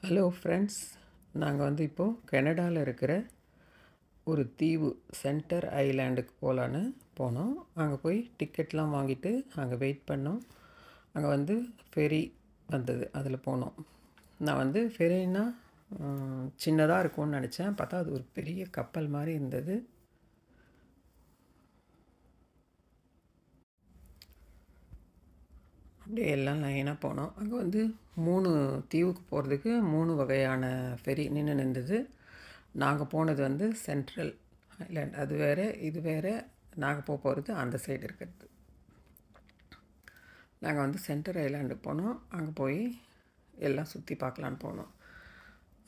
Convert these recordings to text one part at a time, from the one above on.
Hello friends, நாங்கள் இப்போது கனடாவில் இருக்கிற ஒரு தீவு சென்டர் ஐலாண்டுக்கு போகலான்னு போனோம். அங்கே போய் டிக்கெட்லாம் வாங்கிட்டு அங்கே வெயிட் பண்ணோம். அங்கே ஃபெரி வந்தது, அதில் போனோம். நான் ஃபெரின்னா சின்னதாக இருக்கும்னு நினச்சேன். பார்த்தா அது ஒரு பெரிய கப்பல் மாதிரி இருந்தது. அப்படியே எல்லாம் லைனாக போனோம். அங்கே 3 தீவுக்கு போகிறதுக்கு 3 வகையான ஃபெரி நின்றுது. நாங்கள் போனது சென்ட்ரல் ஐலாண்ட், அது வேறு இது வேறு. நாங்கள் போகிறது அந்த சைடு இருக்கிறது. நாங்கள் சென்ட்ரல் ஐலாண்டுக்கு போனோம். அங்கே போய் எல்லாம் சுற்றி பார்க்கலான்னு போனோம்.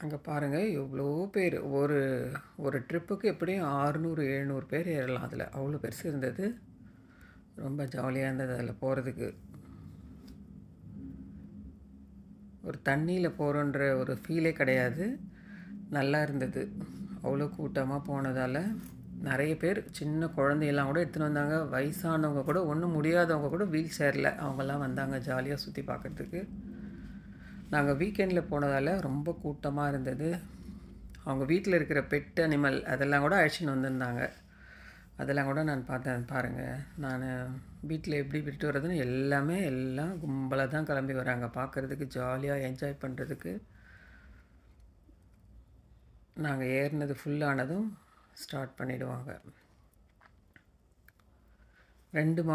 அங்கே பாருங்கள், எவ்வளோ பேர். ஒரு ஒரு ட்ரிப்புக்கு எப்படியும் 600-700 பேர் ஏறலாம். அதில் அவ்வளோ பெருசு இருந்தது. ரொம்ப ஜாலியாக இருந்தது அதில் போகிறதுக்கு. ஒரு தண்ணியில் போகிறோன்ற ஒரு ஃபீலே கிடையாது. நல்லா இருந்தது. அவ்வளோ கூட்டமாக போனதால் நிறைய பேர் சின்ன குழந்தையெல்லாம் கூட எடுத்துகிட்டு வந்தாங்க. வயசானவங்க கூட, ஒன்றும் முடியாதவங்க கூட வீல் சேரில் அவங்கெல்லாம் வந்தாங்க ஜாலியாக சுற்றி பார்க்குறதுக்கு. நாங்கள் வீக்கெண்டில் போனதால் ரொம்ப கூட்டமாக இருந்தது. அவங்க வீட்டில் இருக்கிற பெட் அனிமல் அதெல்லாம் கூட அழைச்சின்னு வந்திருந்தாங்க. அதெல்லாம் கூட நான் பார்த்தேன். பாருங்கள், நான் வீட்டில் எப்படி விட்டு வர்றதுன்னு எல்லாம் கும்பலாக தான் கிளம்பி வராங்க பார்க்குறதுக்கு, ஜாலியாக என்ஜாய் பண்ணுறதுக்கு. நாங்கள் ஏறினது ஃபுல்லானதும் ஸ்டார்ட் பண்ணிவிடுவாங்க. 2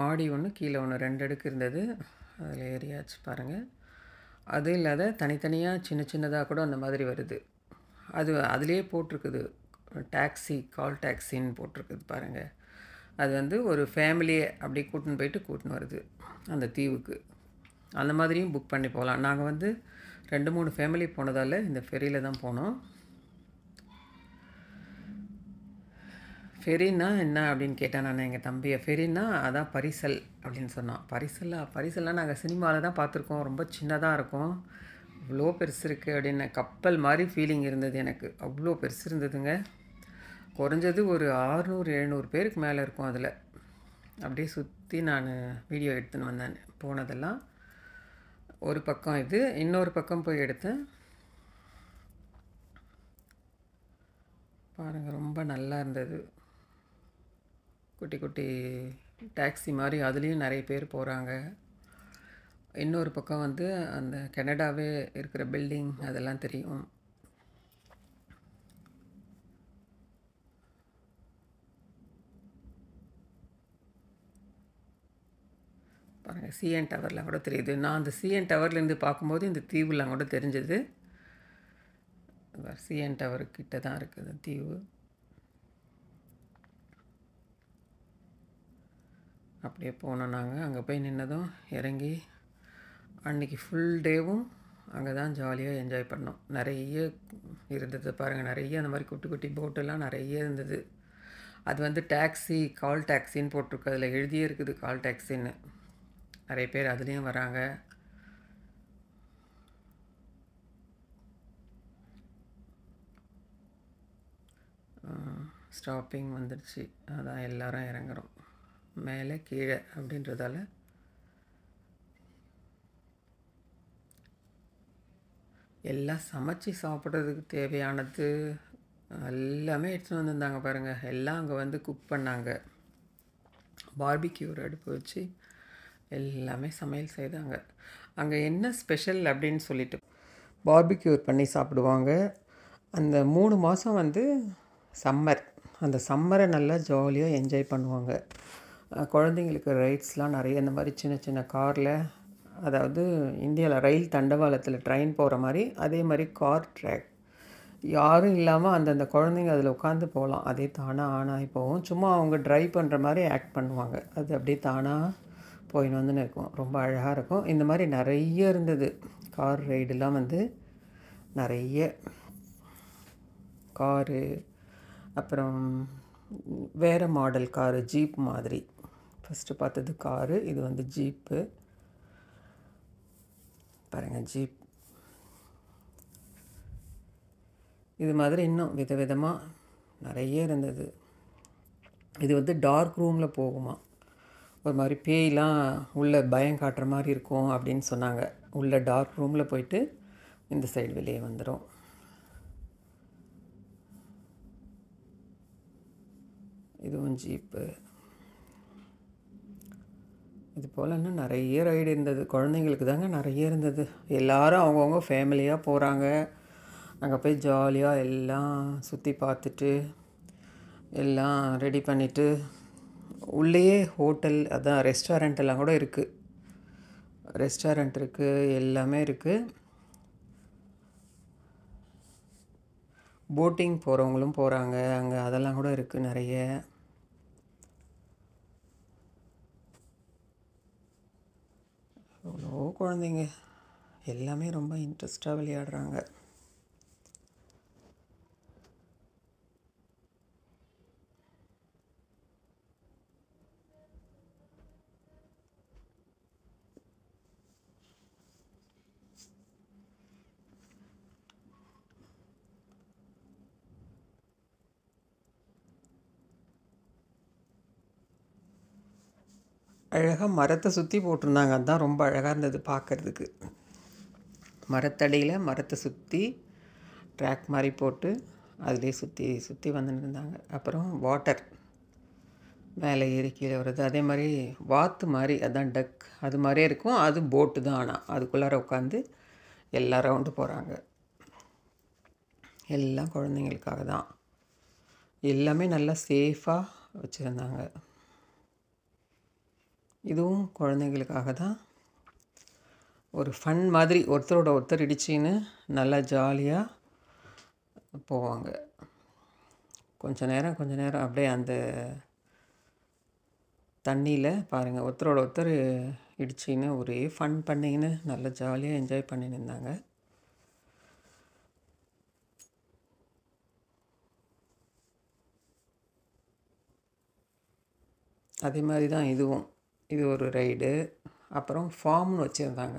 மாடி ஒன்று, கீழே ஒன்று, 2 அடுக்கு இருந்தது. அதில் ஏறியாச்சு பாருங்கள். அது இல்லாத தனித்தனியாக சின்னதாக கூட அந்த மாதிரி வருது. அதுலேயே போட்டிருக்குது கால் டாக்ஸின்னு போட்டிருக்குது பாருங்கள். அது ஒரு ஃபேமிலியை அப்படி கூட்டின்னு வருது அந்த தீவுக்கு. அந்த மாதிரியும் புக் பண்ணி போகலாம். நாங்கள் 2-3 ஃபேமிலி போனதால் இந்த ஃபெரியில் தான் போனோம். ஃபெரின்னா என்ன அப்படின்னு கேட்டேன் நான் எங்கள் தம்பியை. ஃபெரின்னா அதான் பரிசல் அப்படின்னு சொன்னான். பரிசல்லாம் நாங்கள் சினிமாவில் தான் பார்த்துருக்கோம். ரொம்ப சின்னதாக இருக்கும். இவ்வளோ பெருசு இருக்குது அப்படின்னு. கப்பல் மாதிரி ஃபீலிங் இருந்தது எனக்கு. அவ்வளோ பெருசு இருந்ததுங்க. குறைஞ்சது ஒரு 600-700 பேருக்கு மேலே இருக்கும் அதில். அப்படியே சுற்றி நான் வீடியோ எடுத்துன்னு வந்தேன் போனதெல்லாம். ஒரு பக்கம் இது, இன்னொரு பக்கம் போய் எடுத்தேன் பாருங்கள். ரொம்ப நல்லா இருந்தது. குட்டி குட்டி டாக்ஸி மாதிரி, அதுலேயும் நிறைய பேர் போகிறாங்க. இன்னொரு பக்கம் அந்த கனடாவே இருக்கிற பில்டிங் அதெல்லாம் தெரியும். பாருங்கள், சிஎன் டவர்லாம் கூட தெரியுது. நான் அந்த சிஎன் டவர்லேருந்து பார்க்கும்போது இந்த தீவுலாம் கூட தெரிஞ்சது. சிஎன் டவர்கிட்ட தான் இருக்குது தீவு. அப்படியே போனோம் நாங்கள். அங்கே போய் நின்னதும் இறங்கி அன்றைக்கி ஃபுல் டேவும் அங்கே தான் ஜாலியாக என்ஜாய் பண்ணோம். நிறைய இருந்தது பாருங்கள். நிறைய அந்த மாதிரி குட்டி குட்டி போட்டெல்லாம் நிறைய இருந்தது. அது கால் டாக்ஸின்னு போட்டிருக்கு. அதில் எழுதியே இருக்குது கால் டாக்ஸின்னு. நிறைய பேர் அதுலேயும் வராங்க. ஸ்டாப்பிங் வந்துடுச்சு. அதான் எல்லோரும் இறங்குறோம். மேலே கீழே அப்படின்றதால எல்லாம் சமைச்சி சாப்பிட்றதுக்கு தேவையானது எல்லாமே எடுத்துகிட்டு வந்திருந்தாங்க பாருங்கள். எல்லாம் அங்கே குக் பண்ணாங்க. பார்பிக்யூர் அடுப்பு வச்சு எல்லாமே சமையல் செய்தாங்க. அங்கே என்ன ஸ்பெஷல் அப்படின்னு சொல்லிட்டு பார்பிக்யூர் பண்ணி சாப்பிடுவாங்க. அந்த 3 மாதம் சம்மர். அந்த சம்மரை நல்லா ஜாலியாக என்ஜாய் பண்ணுவாங்க. குழந்தைங்களுக்கு ரைட்ஸ்லாம் நிறைய, இந்த மாதிரி சின்ன சின்ன காரில், அதாவது இந்தியாவில் ரயில் தண்டவாளத்தில் ட்ரெயின் போகிற மாதிரி, அதே மாதிரி கார் ட்ராக். யாரும் இல்லாமல் அந்தந்த குழந்தைங்க அதில் உட்காந்து போகலாம். அதே தானாக ஆனாகி போகும். சும்மா அவங்க ட்ரைவ் பண்ணுற மாதிரி ஆக்ட் பண்ணுவாங்க. அது அப்படியே தானாக போயின்னு வந்துன்னு இருக்கும். ரொம்ப அழகாக இருக்கும். இந்த மாதிரி நிறைய இருந்தது. கார் ரைடெலாம் நிறைய காரு, அப்புறம் வேறு மாடல் காரு, ஜீப் மாதிரி. ஃபஸ்ட்டு பார்த்தது காரு, இது ஜீப்பு பாருங்கள். ஜீப் இது மாதிரி இன்னும் விதவிதமாக நிறைய இருந்தது. இது டார்க் ரூமில் போகுமா. ஒரு மாதிரி பேயெலாம் உள்ளே பயம் காட்டுற மாதிரி இருக்கும் அப்படின்னு சொன்னாங்க. உள்ளே டார்க் ரூமில் போயிட்டு இந்த சைடு வெளியே வந்துடும். இதுவும் ஜீப்பு. இது போல் இன்னும் நிறைய ரைடு இருந்தது. குழந்தைங்களுக்கு தாங்க நிறைய இருந்தது. எல்லோரும் அவங்கவுங்க ஃபேமிலியாக போகிறாங்க. அங்கே போய் ஜாலியாக எல்லாம் சுற்றி பார்த்துட்டு எல்லாம் ரெடி பண்ணிவிட்டு, உள்ளேயே ஹோட்டல், அதான் ரெஸ்டாரண்ட் எல்லாம் கூட இருக்குது. ரெஸ்டாரண்ட் இருக்குது, எல்லாமே இருக்குது. போட்டிங் போகிறவங்களும் போகிறாங்க அங்கே, அதெல்லாம் கூட இருக்குது நிறைய. எவ்வளோ குழந்தைங்க எல்லாமே ரொம்ப இன்ட்ரெஸ்டாக விளையாடுறாங்க. அழகாக மரத்தை சுற்றி போட்டிருந்தாங்க. அதுதான் ரொம்ப அழகாக இருந்தது பார்க்குறதுக்கு. மரத்தடியில் மரத்தை சுற்றி ட்ராக் மாதிரி போட்டு அதிலே சுற்றி சுற்றி வந்துட்டு இருந்தாங்க. அப்புறம் வாட்டர் மேலே ஏறி கீழே வருது. அதே மாதிரி வாத்து மாதிரி, அதுதான் டக், அது மாதிரியே இருக்கும். அது போட்டு தான். ஆனால் அதுக்குள்ளார உட்காந்து எல்லா ரவுண்டு போகிறாங்க. எல்லாம் குழந்தைங்களுக்காக தான். எல்லாமே நல்லா சேஃபாக வச்சுருந்தாங்க. இதுவும் குழந்தைங்களுக்காக தான். ஒரு ஃபன் மாதிரி, ஒருத்தரோட ஒருத்தர் இடிச்சின்னு நல்லா ஜாலியாக போவாங்க. கொஞ்ச நேரம் அப்படியே அந்த தண்ணியில் பாருங்கள், ஒருத்தரோட ஒருத்தர் இடிச்சின்னு ஒரே ஃபன் பண்ணிங்கன்னு நல்லா ஜாலியாக என்ஜாய் பண்ணின்னு இருந்தாங்க. அதே மாதிரி தான் இதுவும். இது ஒரு ரைடு. அப்புறம் ஃபார்ம்னு வச்சுருந்தாங்க.